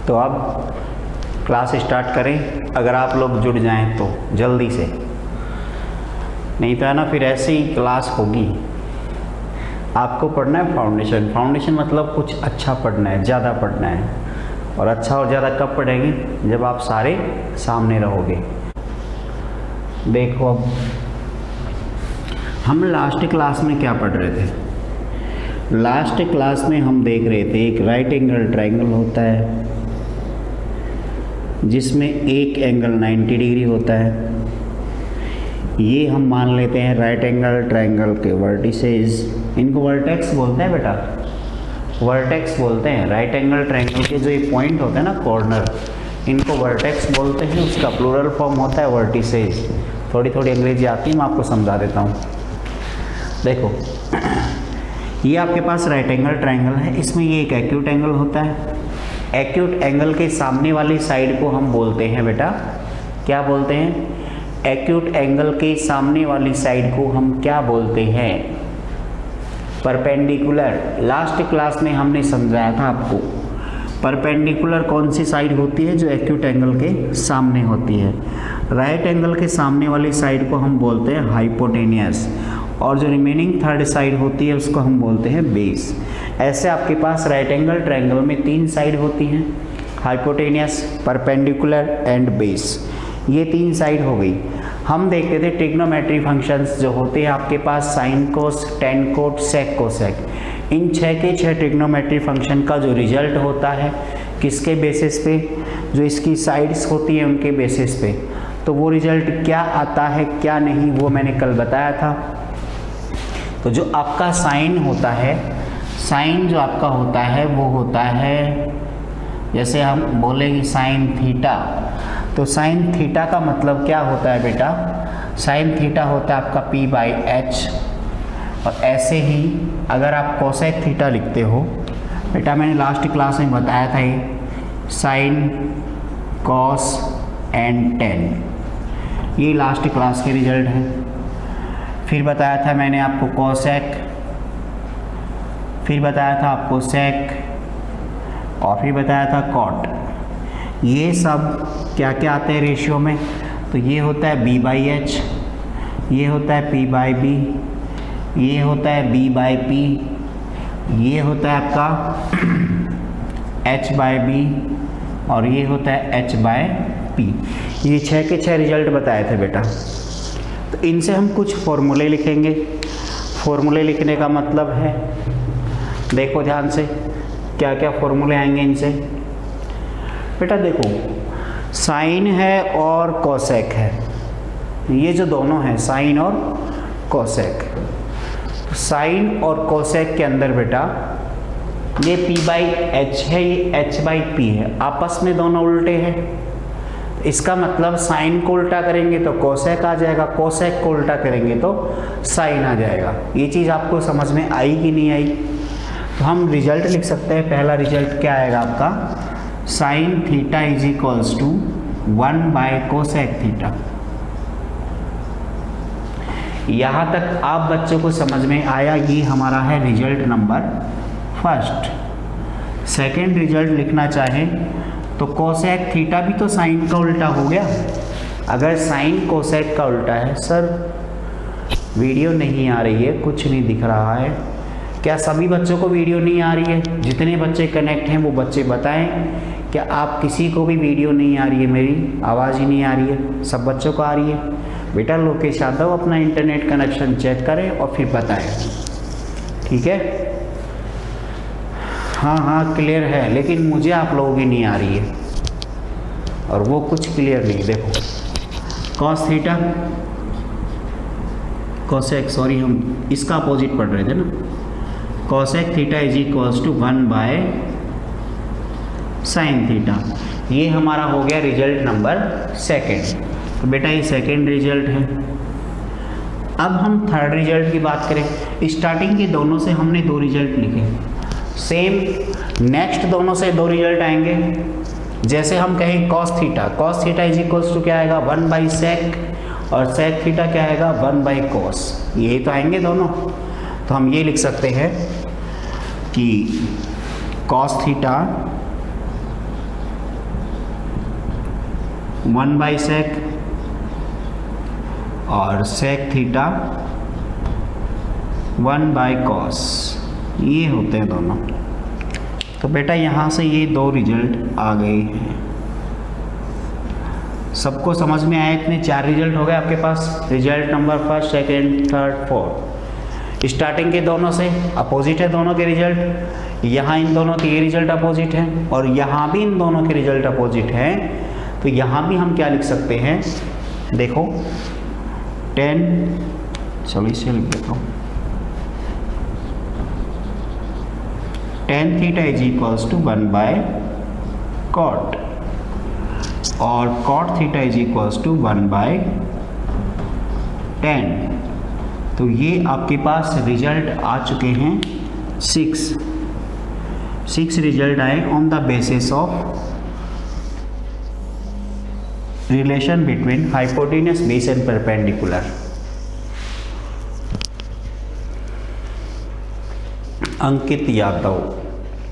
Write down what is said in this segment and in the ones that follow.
तो अब class start करें, अगर आप लोग जुड़ जाएं तो जल्दी से, नहीं तो है ना फिर ऐसे ही क्लास होगी। आपको पढ़ना है फाउंडेशन। फाउंडेशन मतलब कुछ अच्छा पढ़ना है, ज़्यादा पढ़ना है। और अच्छा और ज़्यादा कब पढ़ेंगे? जब आप सारे सामने रहोगे। देखो अब हम लास्ट क्लास में क्या पढ़ रहे थे? लास्ट क्लास में हम देख रहे थे एक राइट एंगल ट्रायंगल होता है जिसमें एक एंगल 90 डिग्री होता है। ये हम मान लेते हैं राइट एंगल ट्रायंगल के वर्टिसेस, इनको वर्टेक्स बोलते हैं बेटा, वर्टेक्स बोलते हैं। राइट एंगल ट्रायंगल के जो ये पॉइंट होते हैं ना कॉर्नर, इनको वर्टेक्स बोलते हैं। उसका प्लूरल फॉर्म होता है वर्टिसेस। थोड़ी थोड़ी अंग्रेजी आती है, मैं आपको समझा देता हूँ। देखो ये आपके पास राइट एंगल ट्रायंगल है, इसमें ये एक एक्यूट एंगल होता है। एक्यूट एंगल के सामने वाली साइड को हम बोलते हैं बेटा, क्या बोलते हैं? एक्यूट एंगल के सामने वाली साइड को हम क्या बोलते हैं? परपेंडिकुलर। लास्ट क्लास में हमने समझाया था आपको, परपेंडिकुलर कौन सी साइड होती है? जो एक्यूट एंगल के सामने होती है। राइट एंगल के सामने वाली साइड को हम बोलते हैं हाइपोटेनियस, और जो रिमेनिंग थर्ड साइड होती है उसको हम बोलते हैं बेस। ऐसे आपके पास राइट एंगल ट्रायंगल में 3 साइड होती हैं, हाइपोटेनियस, परपेंडिकुलर एंड बेस। ये 3 साइड हो गई। हम देखते थे ट्रिग्नोमेट्री फंक्शंस जो होते हैं आपके पास, sine cos, tan cot, sec cosec. इन 6 के 6 ट्रिग्नोमेट्री फंक्शन का जो रिजल्ट होता है किसके बेसिस पे? जो इसकी साइड्स होती हैं उनके बेसिस पे। तो वो रिजल्ट क्या आता है क्या नहीं, वो मैंने कल बताया था। तो जो आपका साइन होता है, साइन जो आपका होता है वो होता है, जैसे हम बोलेंगे साइन थीटा, तो साइन थीटा का मतलब क्या होता है बेटा? साइन थीटा होता है आपका p/h। और ऐसे ही अगर आप कोसेक थीटा लिखते हो बेटा, मैंने लास्ट क्लास में बताया था ये साइन, कॉस एंड टेन, ये लास्ट क्लास के रिजल्ट हैं। फिर बताया था मैंने आपको कोसेक, फिर बताया था आपको सेक, और फिर बताया था कॉट। ये सब क्या क्या आते हैं रेशियो में? तो ये होता है b/h, ये होता है p/b, ये होता है b/p, ये होता है आपका h/b, और ये होता है h/p। ये 6 के 6 रिजल्ट बताए थे बेटा। तो इनसे हम कुछ फॉर्मूले लिखेंगे। फॉर्मूले लिखने का मतलब है, देखो ध्यान से क्या क्या फॉर्मूले आएंगे इनसे। बेटा देखो, साइन है और कोसेक है, ये जो दोनों हैं साइन और कोसेक। साइन और कोसेक के अंदर बेटा ये p/h है, ये h/p है, आपस में दोनों उल्टे हैं। इसका मतलब साइन को उल्टा करेंगे तो कोसेक आ जाएगा, कोसेक को उल्टा करेंगे तो साइन आ जाएगा। ये चीज़ आपको समझ में आई कि नहीं आई? तो हम रिजल्ट लिख सकते हैं। पहला रिजल्ट क्या आएगा आपका? Sine theta is equals to 1/कोसेक थीटा। यहाँ तक आप बच्चों को समझ में आया? ये हमारा है result number first. Second result लिखना चाहें तो कोसेक थीटा भी तो साइन का उल्टा हो गया। अगर साइन कोसेक का उल्टा है, सर वीडियो नहीं आ रही है, कुछ नहीं दिख रहा है, क्या सभी बच्चों को वीडियो नहीं आ रही है? जितने बच्चे कनेक्ट हैं वो बच्चे बताएं, क्या आप किसी को भी वीडियो नहीं आ रही है? मेरी आवाज़ ही नहीं आ रही है, सब बच्चों को आ रही है? बेटा लोकेश यादव अपना इंटरनेट कनेक्शन चेक करें और फिर बताएं, ठीक है? हाँ हाँ क्लियर है, लेकिन मुझे आप लोगों की नहीं आ रही है, और वो कुछ क्लियर नहीं। देखो कॉस थीटा, कोसेक, सॉरी हम इसका अपोजिट पढ़ रहे थे ना, cosec theta is equals to 1/साइन थीटा। ये हमारा हो गया रिजल्ट नंबर सेकेंड। तो बेटा ये सेकेंड रिजल्ट है। अब हम थर्ड रिजल्ट की बात करें। स्टार्टिंग के दोनों से हमने 2 रिजल्ट लिखे, सेम नेक्स्ट दोनों से 2 रिजल्ट आएंगे। जैसे हम कहें cos theta is equals to क्या आएगा? 1/सेक, और सेक थीटा क्या आएगा? 1/कॉस। यही तो आएंगे दोनों। तो हम ये लिख सकते हैं कि कॉस थीटा 1 बाई सेक और सेक थीटा 1 बाई कॉस, ये होते हैं दोनों। तो बेटा यहाँ से ये दो रिजल्ट आ गए हैं। सबको समझ में आया? इतने 4 रिजल्ट हो गए आपके पास। Result number first, second, third, fourth. Starting के दोनों से अपोजिट है दोनों के रिजल्ट। यहाँ इन दोनों के ये रिजल्ट अपोजिट हैं और यहाँ भी इन दोनों के रिजल्ट अपोजिट हैं। तो यहाँ भी हम क्या लिख सकते हैं? देखो 10, चलो इसे लिख देता हूँ, tan theta is equals to 1 by cot और cot theta is equals to 1 by tan। तो ये आपके पास रिजल्ट आ चुके हैं 6 रिजल्ट आए on the basis of relation between hypotenuse base and perpendicular. Ankit Yadav,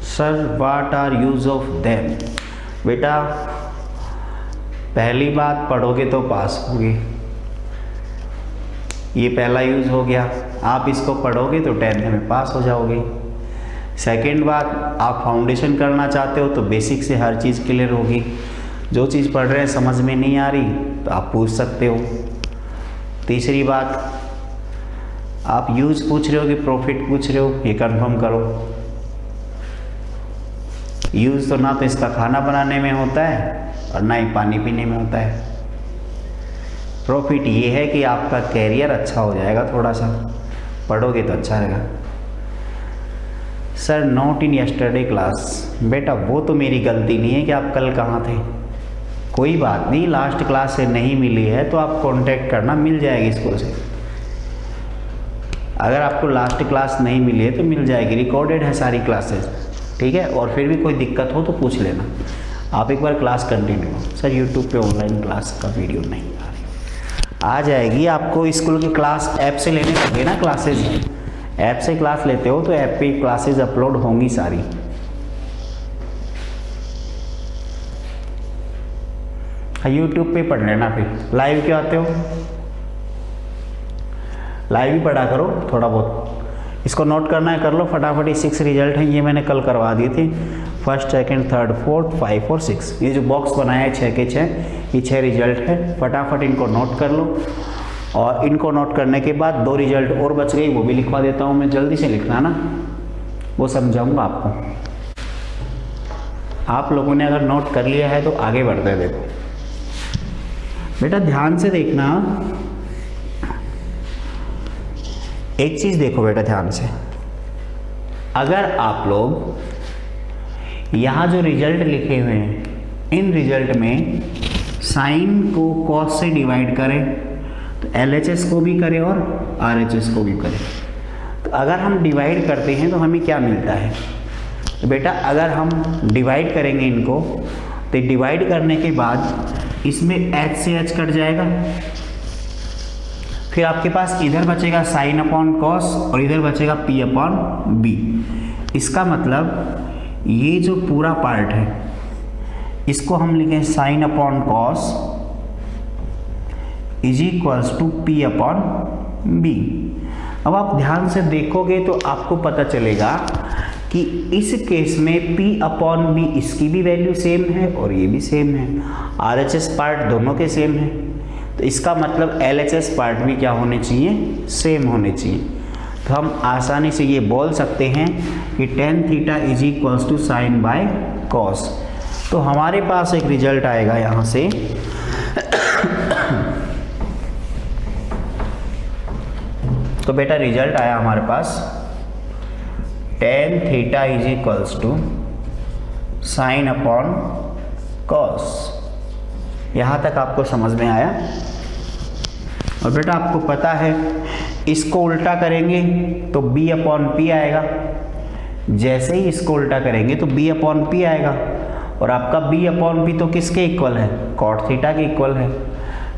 sir what are use of them? बेटा पहली बात, पढ़ोगे तो पास होगे, ये पहला यूज हो गया। आप इसको पढ़ोगे तो 10th में पास हो जाओगे। सेकेंड बात, आप फाउंडेशन करना चाहते हो तो बेसिक से हर चीज़ क्लियर होगी। जो चीज़ पढ़ रहे हैं समझ में नहीं आ रही तो आप पूछ सकते हो। तीसरी बात, आप यूज पूछ रहे हो कि प्रॉफिट पूछ रहे हो, ये कंफर्म करो। यूज तो ना तो इसका खाना बनाने में होता है और ना ही पानी पीने में होता है। प्रॉफिट ये है कि आपका कैरियर अच्छा हो जाएगा, थोड़ा सा पढ़ोगे तो अच्छा रहेगा। Sir not in yesterday class, बेटा वो तो मेरी गलती नहीं है कि आप कल कहाँ थे। कोई बात नहीं, लास्ट क्लास से नहीं मिली है तो आप कांटेक्ट करना, मिल जाएगी स्कूल से। अगर आपको लास्ट क्लास नहीं मिली है तो मिल जाएगी, रिकॉर्डेड है सारी क्लासेस, ठीक है। और फिर भी कोई दिक्कत हो तो पूछ लेना। आप एक बार क्लास कंटिन्यू हो। सर यूट्यूब पे ऑनलाइन क्लास का वीडियो नहीं आ रही, आ जाएगी। आपको स्कूल की क्लास ऐप से लेने पड़ेंगे ना क्लासेस। ऐप से क्लास लेते हो तो ऐप पे क्लासेस अपलोड होंगी सारी। यूट्यूब पे पढ़ लेना, फिर लाइव क्यों आते हो? लाइव ही पढ़ा करो थोड़ा बहुत। इसको नोट करना है, कर लो फटाफट। 6 रिजल्ट हैं, ये मैंने कल करवा दिए थे। फर्स्ट, सेकंड, थर्ड, फोर्थ, 5 और 6। ये जो बॉक्स बनाया है 6 के 6, ये 6 रिजल्ट है। फटाफट इनको नोट कर लो। और इनको नोट करने के बाद 2 रिजल्ट और बच गई, वो भी लिखवा देता हूँ मैं। जल्दी से लिखना ना, वो समझाऊंगा आपको। आप लोगों ने अगर नोट कर लिया है तो आगे बढ़ते हैं। देखो बेटा ध्यान से देखना, एक चीज़ देखो बेटा ध्यान से। अगर आप लोग यहाँ जो रिजल्ट लिखे हुए हैं, इन रिजल्ट में साइन को कॉस से डिवाइड करें तो LHS को भी करें और RHS को भी करें। तो अगर हम डिवाइड करते हैं तो हमें क्या मिलता है? तो बेटा अगर हम डिवाइड करेंगे इनको, तो डिवाइड करने के बाद इसमें H से H कट जाएगा। फिर आपके पास इधर बचेगा साइन अपॉन कॉस और इधर बचेगा P अपॉन B। इसका मतलब ये जो पूरा पार्ट है इसको हम लिखें sine upon cos is equals to P upon B। अब आप ध्यान से देखोगे तो आपको पता चलेगा कि इस केस में P अपॉन B इसकी भी वैल्यू सेम है और ये भी सेम है। RHS पार्ट दोनों के सेम है, तो इसका मतलब LHS पार्ट भी क्या होने चाहिए? सेम होने चाहिए। तो हम आसानी से ये बोल सकते हैं कि tan theta is equals to sine by cos. तो हमारे पास एक रिजल्ट आएगा यहाँ से तो बेटा रिजल्ट आया हमारे पास tan theta is equals to sine upon cos. यहाँ तक आपको समझ में आया? और बेटा आपको पता है इसको उल्टा करेंगे तो B अपॉन P आएगा। जैसे ही इसको उल्टा करेंगे तो B अपॉन P आएगा। और आपका B अपॉन P तो किसके इक्वल है? कॉट थीटा के इक्वल है।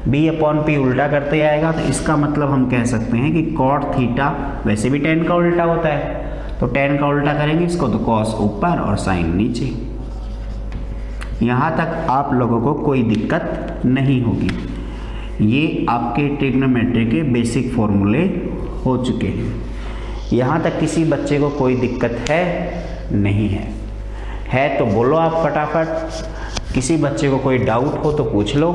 B अपॉन P उल्टा करते आएगा, तो इसका मतलब हम कह सकते हैं कि कॉट थीटा, वैसे भी tan का उल्टा होता है, तो tan का उल्टा करेंगे इसको तो cos ऊपर और sin नीचे। यहाँ तक आप लोगों को कोई दिक्कत नहीं होगी। ये आपके ट्रिग्नोमेट्री के बेसिक फॉर्मूले हो चुके हैं। यहाँ तक किसी बच्चे को कोई दिक्कत है नहीं है तो बोलो आप फटाफट। किसी बच्चे को कोई डाउट हो तो पूछ लो।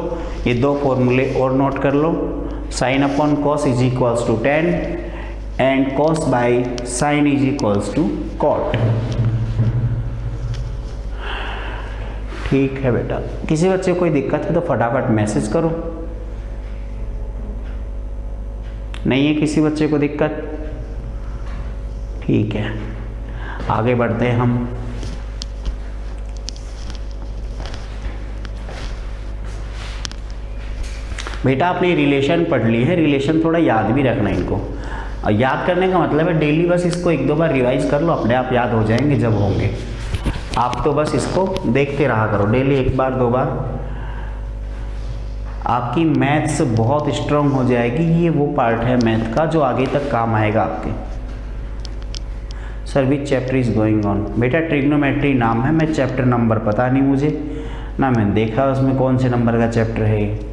ये दो फॉर्मूले और नोट कर लो। Sine upon cos is equals to tan and cos by sine is equals to cot. ठीक है बेटा, किसी बच्चे को कोई दिक्कत है तो फटाफट मैसेज करो। नहीं है किसी बच्चे को दिक्कत? ठीक है, आगे बढ़ते हैं हम। बेटा आपने रिलेशन पढ़ ली है, रिलेशन थोड़ा याद भी रखना इनको। और याद करने का मतलब है डेली बस इसको एक दो बार रिवाइज कर लो, अपने आप याद हो जाएंगे जब होंगे। आप तो बस इसको देखते रहा करो डेली एक बार दो बार, आपकी मैथ्स बहुत स्ट्रांग हो जाएगी। ये वो पार्ट है मैथ का जो आगे तक काम आएगा आपके। Sir which chapter is going on? बेटा ट्रिग्नोमेट्री नाम है, मैं चैप्टर नंबर पता नहीं मुझे ना, मैंने देखा उसमें कौन से नंबर का चैप्टर है।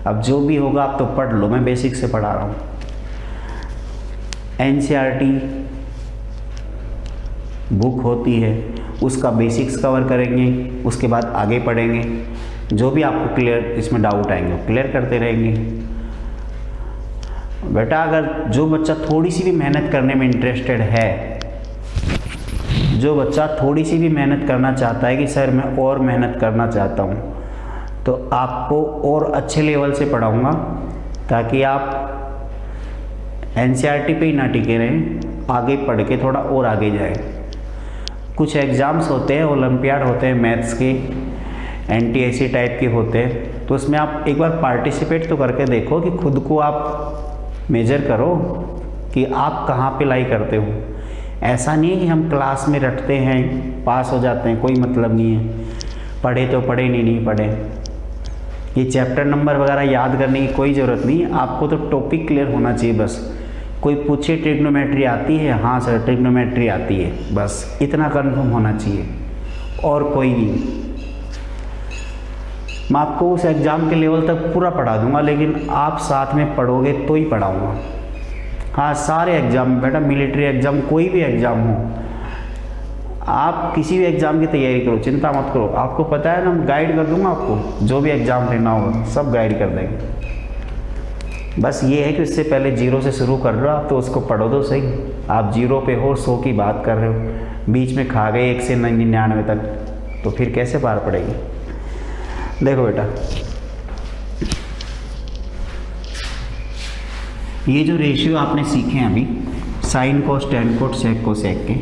अब जो भी होगा आप तो पढ़ लो, मैं बेसिक से पढ़ा रहा हूँ। एनसीईआरटी बुक होती है, उसका बेसिक्स कवर करेंगे, उसके बाद आगे पढ़ेंगे। जो भी आपको क्लियर इसमें डाउट आएंगे वो क्लियर करते रहेंगे। बेटा अगर जो बच्चा थोड़ी सी भी मेहनत करने में इंटरेस्टेड है, जो बच्चा थोड़ी सी भी मेहनत करना चाहता है कि सर मैं और मेहनत करना चाहता हूँ, तो आपको और अच्छे लेवल से पढ़ाऊँगा ताकि आप एनसीईआरटी पे ही ना टिके रहें, आगे पढ़ के थोड़ा और आगे जाए। कुछ एग्ज़ाम्स होते हैं, ओलंपियाड होते हैं मैथ्स के, एनटीएससी टाइप के होते हैं, तो उसमें आप एक बार पार्टिसिपेट तो करके देखो कि खुद को आप मेजर करो कि आप कहाँ पे लाई करते हो। ऐसा नहीं है कि हम क्लास में रटते हैं पास हो जाते हैं, कोई मतलब नहीं है। पढ़े तो पढ़े, नहीं पढ़े, ये चैप्टर नंबर वगैरह याद करने की कोई ज़रूरत नहीं। आपको तो टॉपिक क्लियर होना चाहिए बस। कोई पूछे ट्रिग्नोमेट्री आती है? हाँ सर ट्रिग्नोमेट्री आती है, बस इतना कंफर्म होना चाहिए और कोई नहीं। मैं आपको उस एग्ज़ाम के लेवल तक पूरा पढ़ा दूंगा, लेकिन आप साथ में पढ़ोगे तो ही पढ़ाऊंगा। हाँ सारे एग्ज़ाम बेटा, मिलिट्री एग्ज़ाम कोई भी एग्ज़ाम हो, आप किसी भी एग्ज़ाम की तैयारी करो, चिंता मत करो। आपको पता है ना, मैं गाइड कर दूंगा आपको, जो भी एग्ज़ाम लेना होगा सब गाइड कर देंगे। बस ये है कि उससे पहले 0 से शुरू कर रहे हो आप, तो उसको पढ़ो तो सही। आप 0 पे हो, 100 की बात कर रहे हो, बीच में खा गए 1 से 99 तक, तो फिर कैसे पार पड़ेगी? देखो बेटा, ये जो रेशियो आपने सीखे हैं अभी, sine cos tan cot sec cosec के,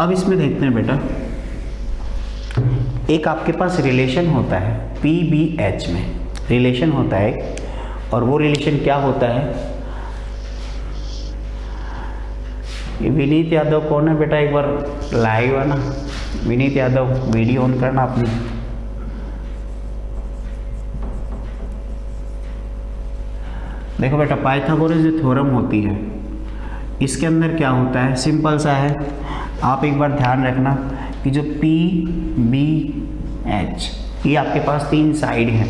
अब इसमें देखते हैं बेटा, एक आपके पास रिलेशन होता है PBH में रिलेशन होता है, और वो रिलेशन क्या होता है? विनीत यादव कौन है बेटा? एक बार लाइव है ना, विनीत यादव वीडियो ऑन करना अपनी। देखो बेटा, पाइथागोरस जो थ्योरम होती है, इसके अंदर क्या होता है? सिंपल सा है, आप एक बार ध्यान रखना कि जो PBH, ये आपके पास 3 साइड हैं,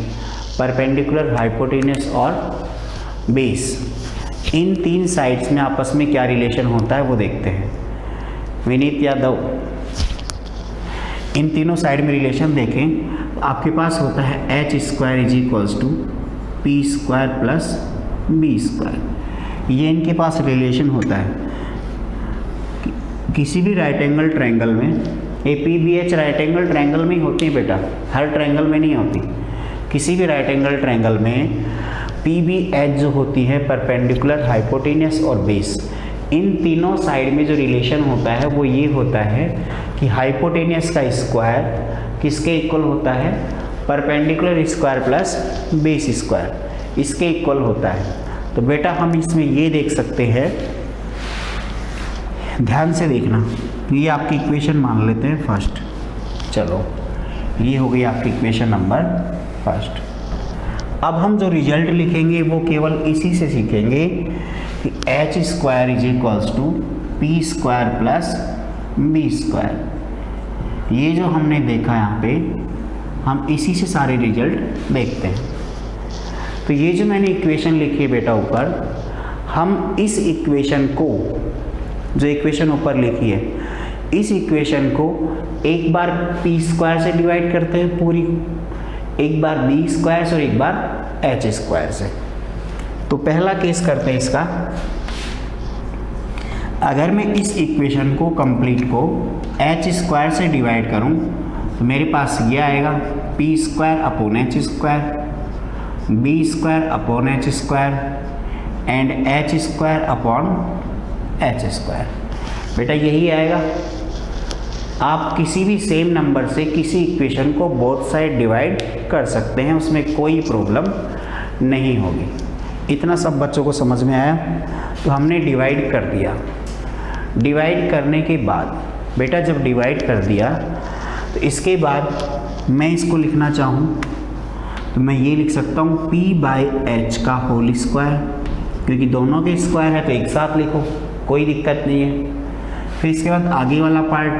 परपेंडिकुलर, हाइपोटेन्यूस और बेस। इन 3 साइड्स में आपस में क्या रिलेशन होता है वो देखते हैं। विनीत यादव, इन तीनों साइड में रिलेशन देखें, आपके पास होता है h² is equals to p² plus b²। ये इनके पास रिलेशन होता है। किसी भी राइट एंगल ट्रायंगल में, ये PBH राइट एंगल ट्रायंगल में ही होती है बेटा, हर ट्रायंगल में नहीं होती। किसी भी राइट एंगल ट्रायंगल में PBH जो होती है, परपेंडिकुलर, हाइपोटेन्यूस और बेस, इन तीनों साइड में जो रिलेशन होता है वो ये होता है कि हाइपोटेन्यूस का स्क्वायर किसके इक्वल होता है? Perpendicular square plus base square, इसके इक्वल होता है। तो बेटा हम इसमें ये देख सकते हैं, ध्यान से देखना, ये आपकी इक्वेशन मान लेते हैं फर्स्ट। चलो ये हो गई आपकी इक्वेशन नंबर फर्स्ट। अब हम जो रिजल्ट लिखेंगे वो केवल इसी से सीखेंगे कि h² is equals to p² plus B square. ये जो हमने देखा यहाँ पे, हम इसी से सारे रिजल्ट देखते हैं। तो ये जो मैंने इक्वेशन लिखी है बेटा ऊपर, हम इस इक्वेशन को, जो इक्वेशन ऊपर लिखी है, इस इक्वेशन को एक बार पी स्क्वायर से डिवाइड करते हैं पूरी, एक बार बी स्क्वायर से और एक बार एच स्क्वायर से। तो पहला केस करते हैं इसका। अगर मैं इस इक्वेशन को कंप्लीट को एच स्क्वायर से डिवाइड करूं तो मेरे पास ये आएगा P square upon H square, B square upon H square and H square upon H square. बेटा यही आएगा। आप किसी भी सेम नंबर से किसी इक्वेशन को बोथ साइड डिवाइड कर सकते हैं, उसमें कोई प्रॉब्लम नहीं होगी। इतना सब बच्चों को समझ में आया? तो हमने डिवाइड कर दिया। डिवाइड करने के बाद बेटा जब डिवाइड कर दिया तो इसके बाद मैं इसको लिखना चाहूँ तो मैं ये लिख सकता हूँ p बाई एच का होल स्क्वायर, क्योंकि दोनों के स्क्वायर है तो एक साथ लिखो, कोई दिक्कत नहीं है। फिर इसके बाद आगे वाला पार्ट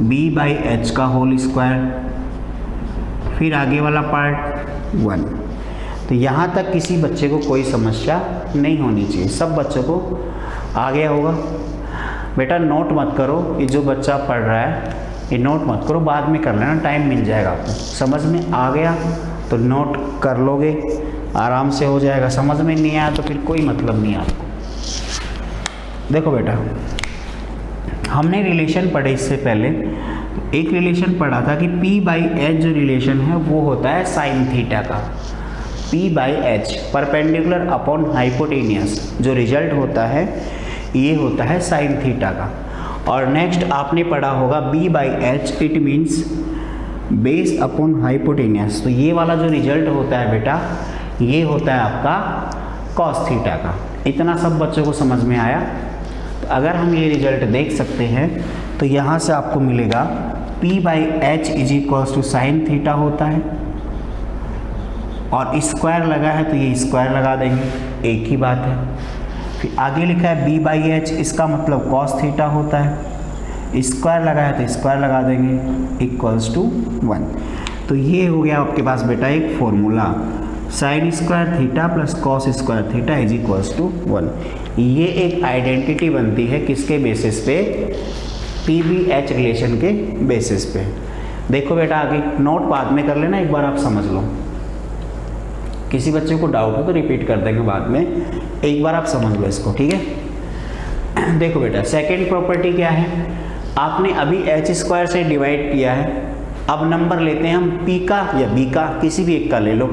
b बाई एच का होल स्क्वायर, फिर आगे वाला पार्ट 1। तो यहाँ तक किसी बच्चे को कोई समस्या नहीं होनी चाहिए, सब बच्चों को आ गया होगा। बेटा नोट मत करो, ये जो बच्चा पढ़ रहा है ये नोट मत करो, बाद में कर लेना, टाइम मिल जाएगा आपको। समझ में आ गया तो नोट कर लोगे, आराम से हो जाएगा। समझ में नहीं आया तो फिर कोई मतलब नहीं आपको। देखो बेटा, हमने रिलेशन पढ़े इससे पहले, एक रिलेशन पढ़ा था कि p बाई एच जो रिलेशन है वो होता है साइन थीटा का। p by H perpendicular upon hypotenuse जो रिजल्ट होता है ये होता है साइन थीटा का। और नेक्स्ट आपने पढ़ा होगा b by H it means base upon hypotenuse. तो ये वाला जो रिजल्ट होता है बेटा ये होता है आपका कॉस थीटा का। इतना सब बच्चों को समझ में आया? तो अगर हम ये रिजल्ट देख सकते हैं तो यहाँ से आपको मिलेगा p by H is equals to sine theta होता है, और स्क्वायर लगा है तो ये स्क्वायर लगा देंगे, एक ही बात है। फिर आगे लिखा है b बाई एच, इसका मतलब कॉस थीटा होता है, स्क्वायर लगा है तो स्क्वायर लगा देंगे, इक्वल्स टू 1। तो ये हो गया आपके पास बेटा एक formula, sine square theta plus cos square theta is equals to 1। ये एक आइडेंटिटी बनती है किसके बेसिस पे? पी बी एच रिलेशन के बेसिस पे। देखो बेटा आगे नोट बाद में कर लेना, एक बार आप समझ लो। किसी बच्चे को डाउट हो तो रिपीट कर देंगे बाद में, एक बार आप समझ लो इसको, ठीक है? देखो बेटा सेकेंड प्रॉपर्टी क्या है, आपने अभी एच स्क्वायर से डिवाइड किया है, अब नंबर लेते हैं हम p का या b का, किसी भी एक का ले लो।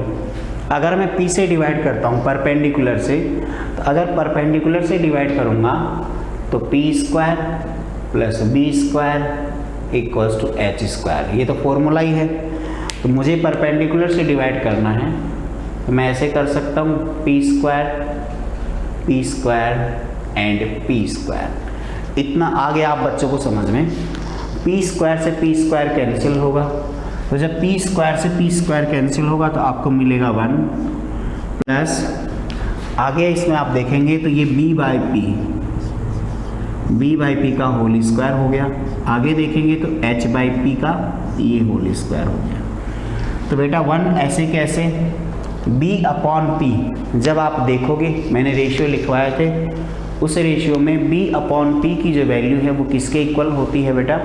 अगर मैं p से डिवाइड करता हूँ परपेंडिकुलर से, तो अगर परपेंडिकुलर से डिवाइड करूँगा तो p square plus b square equals to H square. ये तो फॉर्मूला ही है। तो मुझे परपेंडिकुलर से डिवाइड करना है तो मैं ऐसे कर सकता हूँ p square and p square. इतना आ गया आप बच्चों को समझ में। p स्क्वायर से p स्क्वायर कैंसिल होगा, तो जब p स्क्वायर से p स्क्वायर कैंसिल होगा तो आपको मिलेगा 1 प्लस आगे इसमें आप देखेंगे तो ये b बाई पी का होल स्क्वायर हो गया। आगे देखेंगे तो h बाई पी का ये होल स्क्वायर हो गया। तो बेटा 1 ऐसे कैसे, b अपॉन p जब आप देखोगे मैंने रेशियो लिखवाए थे, उस रेशियो में b अपॉन p की जो वैल्यू है वो किसके इक्वल होती है बेटा?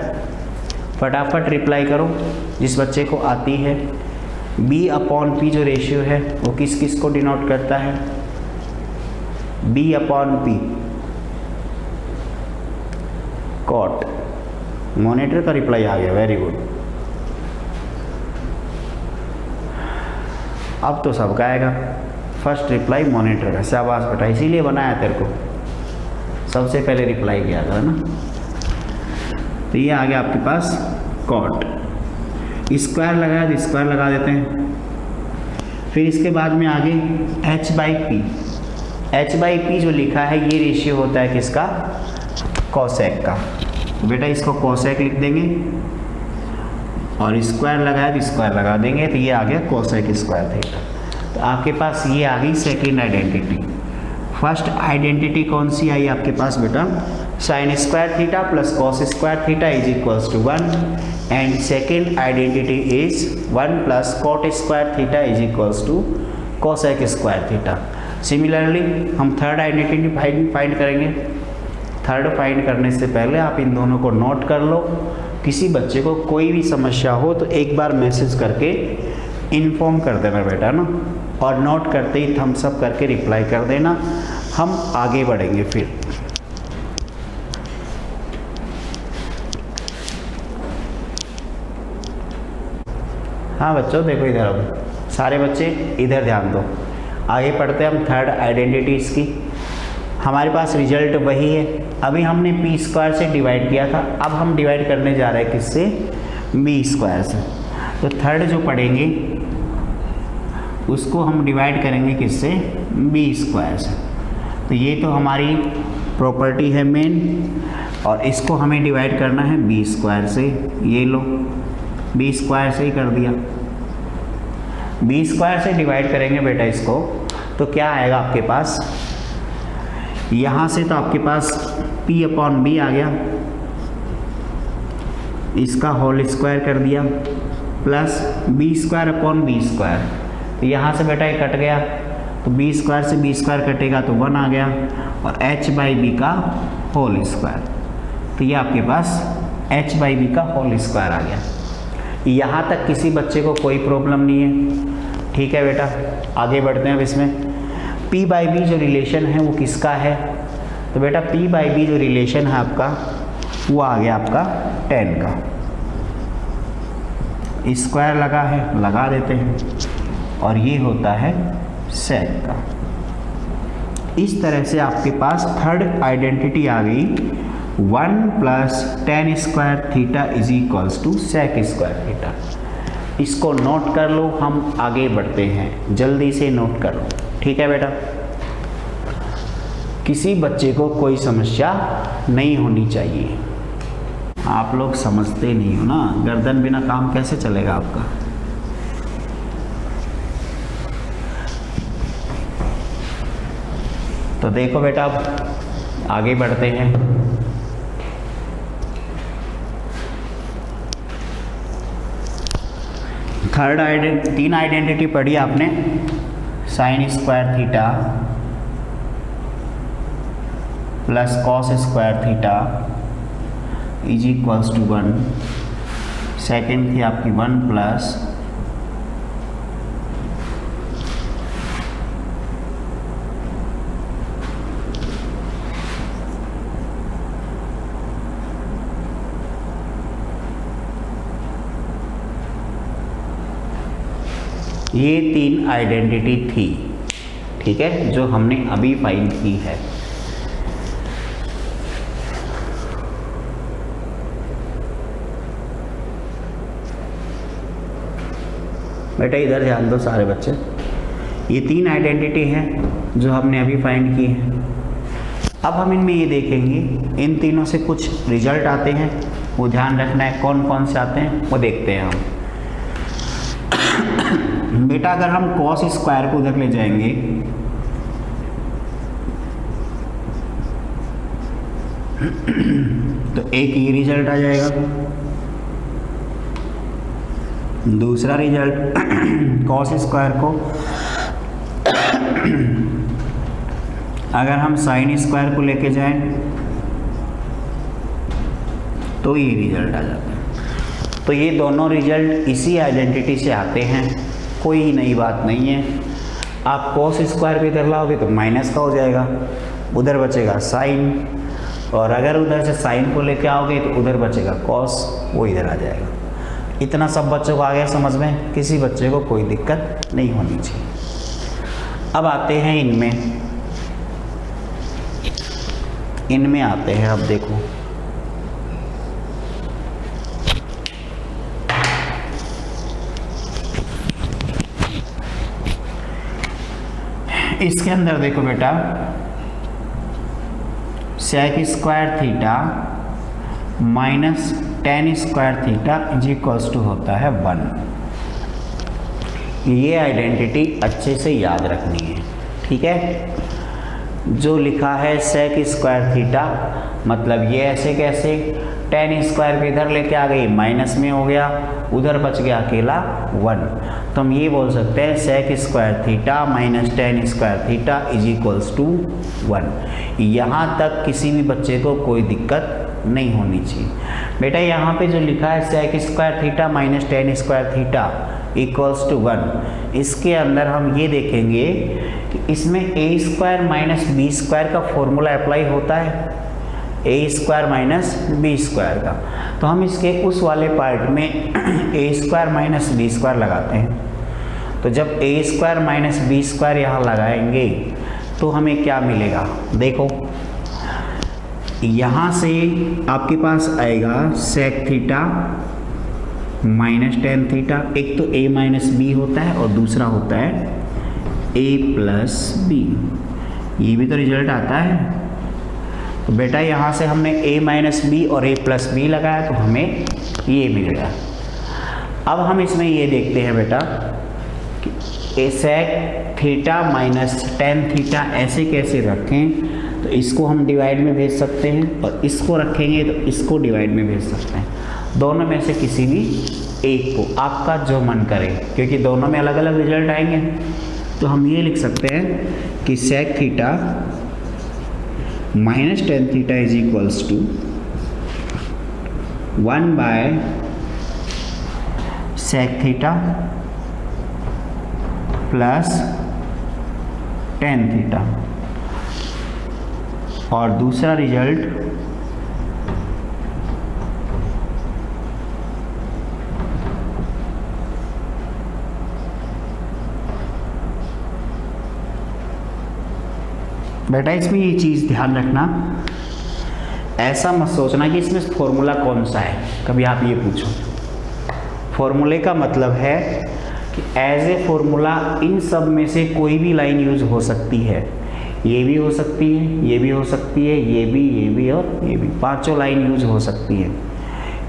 फटाफट रिप्लाई करो जिस बच्चे को आती है। b अपॉन p जो रेशियो है वो किस किस को डिनोट करता है? b upon p cot. Monitor का रिप्लाई आ गया, वेरी गुड। अब तो सबका आएगा, फर्स्ट रिप्लाई मॉनिटर का, शाबाश बेटा, इसीलिए बनाया तेरे को, सबसे पहले रिप्लाई किया था ना। तो ये आ गया आपके पास कॉट। स्क्वायर लगाया तो स्क्वायर लगा देते हैं। फिर इसके बाद में आगे h by P, h by P जो लिखा है ये रेशियो होता है किसका? कोसेक का। बेटा इसको कोसेक लिख देंगे और स्क्वायर लगाया तो स्क्वायर लगा देंगे, तो ये आ गया कोसेक स्क्वायर थीटा। तो आपके पास ये आ गई सेकेंड आइडेंटिटी। फर्स्ट आइडेंटिटी कौन सी आई आपके पास बेटा? Sine square theta plus cos square theta is equals to 1 and second identity is 1 plus cot square theta is equals to cosec square theta. Similarly हम third identity find करेंगे। Third find करने से पहले आप इन दोनों को नोट कर लो। किसी बच्चे को कोई भी समस्या हो तो एक बार मैसेज करके इन्फॉर्म कर देना बेटा ना, और नोट करते ही थम्स अप करके रिप्लाई कर देना। हम आगे बढ़ेंगे फिर। हाँ बच्चों देखो इधर, अब सारे बच्चे इधर ध्यान दो। आगे पढ़ते हैं हम थर्ड आइडेंटिटीज़ की। हमारे पास रिजल्ट वही है, अभी हमने पी स्क्वायर से डिवाइड किया था, अब हम डिवाइड करने जा रहे हैं किससे, बी स्क्वायर से। तो थर्ड जो पढ़ेंगे उसको हम डिवाइड करेंगे किससे, बी स्क्वायर से। तो ये तो हमारी प्रॉपर्टी है मेन, और इसको हमें डिवाइड करना है बी स्क्वायर से। ये लो बी स्क्वायर से ही कर दिया। बी स्क्वायर से डिवाइड करेंगे बेटा इसको, तो क्या आएगा आपके पास, यहाँ से तो आपके पास p अपॉन बी आ गया, इसका होल स्क्वायर कर दिया, plus B square upon B square. यहाँ से बेटा ये कट गया, तो बी स्क्वायर से बी स्क्वायर कटेगा तो 1 आ गया, और h बाई बी का होल स्क्वायर। तो ये आपके पास h बाई बी का होल स्क्वायर आ गया। यहाँ तक किसी बच्चे को कोई प्रॉब्लम नहीं है, ठीक है बेटा। आगे बढ़ते हैं अब इसमें। p बाई बी जो रिलेशन है वो किसका है, तो बेटा p बाई बी जो रिलेशन है आपका वो आ गया आपका 10 का। स्क्वायर लगा है, लगा देते हैं, और ये होता है sec का। इस तरह से आपके पास थर्ड आइडेंटिटी आ गई, 1 plus tan square theta is equals to sec square theta. इसको नोट कर लो, हम आगे बढ़ते हैं, जल्दी से नोट कर लो, ठीक है बेटा। किसी बच्चे को कोई समस्या नहीं होनी चाहिए। आप लोग समझते नहीं हो ना, गर्दन बिना काम कैसे चलेगा आपका। तो देखो बेटा अब आगे बढ़ते हैं। तीन आइडेंटिटी पढ़ी आपने, sine square theta plus cos square theta is equals to 1। Second थी आपकी 1 प्लस ये 3 आइडेंटिटी थी, ठीक है, जो हमने अभी फाइंड की है। बेटा इधर ध्यान दो सारे बच्चे, ये 3 आइडेंटिटी हैं जो हमने अभी फाइंड की है। अब हम इनमें ये देखेंगे, इन तीनों से कुछ रिजल्ट आते हैं, वो ध्यान रखना है। कौन कौन से आते हैं वो देखते हैं हम। बेटा अगर हम कॉस स्क्वायर को उधर ले जाएंगे तो एक ये रिजल्ट आ जाएगा। दूसरा रिजल्ट कॉस स्क्वायर को अगर हम साइन स्क्वायर को लेके जाएं तो ये रिजल्ट आ जाता है। तो ये दोनों रिजल्ट इसी आइडेंटिटी से आते हैं, कोई नई बात नहीं है। आप कॉस स्क्वायर भी इधर लाओगे तो माइनस का हो जाएगा, उधर बचेगा साइन, और अगर उधर से साइन को लेके आओगे तो उधर बचेगा कॉस, वो इधर आ जाएगा। इतना सब बच्चों को आ गया समझ में, किसी बच्चे को कोई दिक्कत नहीं होनी चाहिए। अब आते हैं इनमें आते हैं। अब देखो इसके अंदर देखो बेटा, sec square theta minus tan square theta is equals to होता है 1। ये आइडेंटिटी अच्छे से याद रखनी है, ठीक है। जो लिखा है सेक स्क्वायर थीटा, मतलब ये ऐसे कैसे, टेन स्क्वायर भी इधर लेके आ गई, माइनस में हो गया, उधर बच गया अकेला 1, तो हम ये बोल सकते हैं sec square theta minus tan square theta is equals to 1। यहाँ तक किसी भी बच्चे को कोई दिक्कत नहीं होनी चाहिए। बेटा यहाँ पे जो लिखा है sec square theta minus tan square theta equals to 1, इसके अंदर हम ये देखेंगे कि इसमें A square minus B square का फॉर्मूला अप्लाई होता है, A square minus B square का। तो हम इसके उस वाले पार्ट में A square minus B square लगाते हैं। तो जब A square minus B square यहाँ लगाएंगे तो हमें क्या मिलेगा, देखो यहाँ से आपके पास आएगा sec theta minus tan theta, एक तो a माइनस बी होता है और दूसरा होता है a प्लस बी, ये भी तो रिजल्ट आता है। तो बेटा यहाँ से हमने a माइनस बी और a प्लस बी लगाया तो हमें ये मिल गया। अब हम इसमें ये देखते हैं बेटा कि a sec theta minus tan theta ऐसे कैसे रखें, तो इसको हम डिवाइड में भेज सकते हैं और इसको रखेंगे तो इसको डिवाइड में भेज सकते हैं। दोनों में से किसी भी एक को, आपका जो मन करे, क्योंकि दोनों में अलग अलग रिजल्ट आएंगे। तो हम ये लिख सकते हैं कि sec theta minus tan theta is equals to 1 by sec theta plus tan theta, और दूसरा रिजल्ट बेटा इसमें ये चीज़ ध्यान रखना, ऐसा मत सोचना कि इसमें फॉर्मूला कौन सा है, कभी आप ये पूछो। फॉर्मूले का मतलब है कि एज ए फॉर्मूला इन सब में से कोई भी लाइन यूज हो सकती है, ये भी हो सकती है, ये भी हो सकती है, ये भी और ये भी, पांचों लाइन यूज हो सकती है।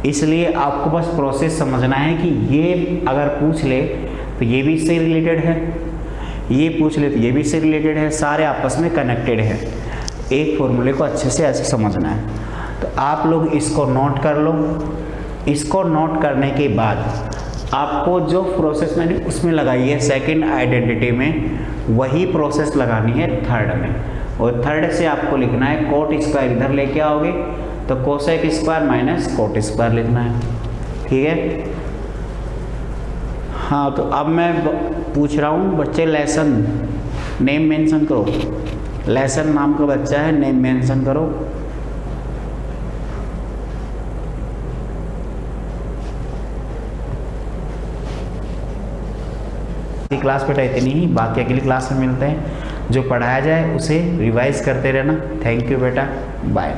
इसलिए आपको बस प्रोसेस समझना है कि ये अगर पूछ ले तो ये भी इससे रिलेटेड है, ये पूछ ले तो ये भी इससे रिलेटेड है, सारे आपस में कनेक्टेड है। एक फॉर्मूले को अच्छे से ऐसे समझना है। तो आप लोग इसको नोट कर लो। इसको नोट करने के बाद आपको जो प्रोसेस मैंने उसमें लगाई है सेकंड आइडेंटिटी में, वही प्रोसेस लगानी है थर्ड में। और थर्ड से आपको लिखना है कोट स्क्वायर, इधर लेके आओगे तो cosec square minus cot square लिखना है, ठीक है। हाँ, तो अब मैं पूछ रहा हूँ बच्चे, लेसन नेम मेंशन करो। लेसन नाम का बच्चा है, नेम मेंशन करो। क्लास बेटा इतनी ही, बाकी अगली क्लास में मिलते हैं। जो पढ़ाया जाए उसे रिवाइज करते रहना। थैंक यू बेटा, बाय।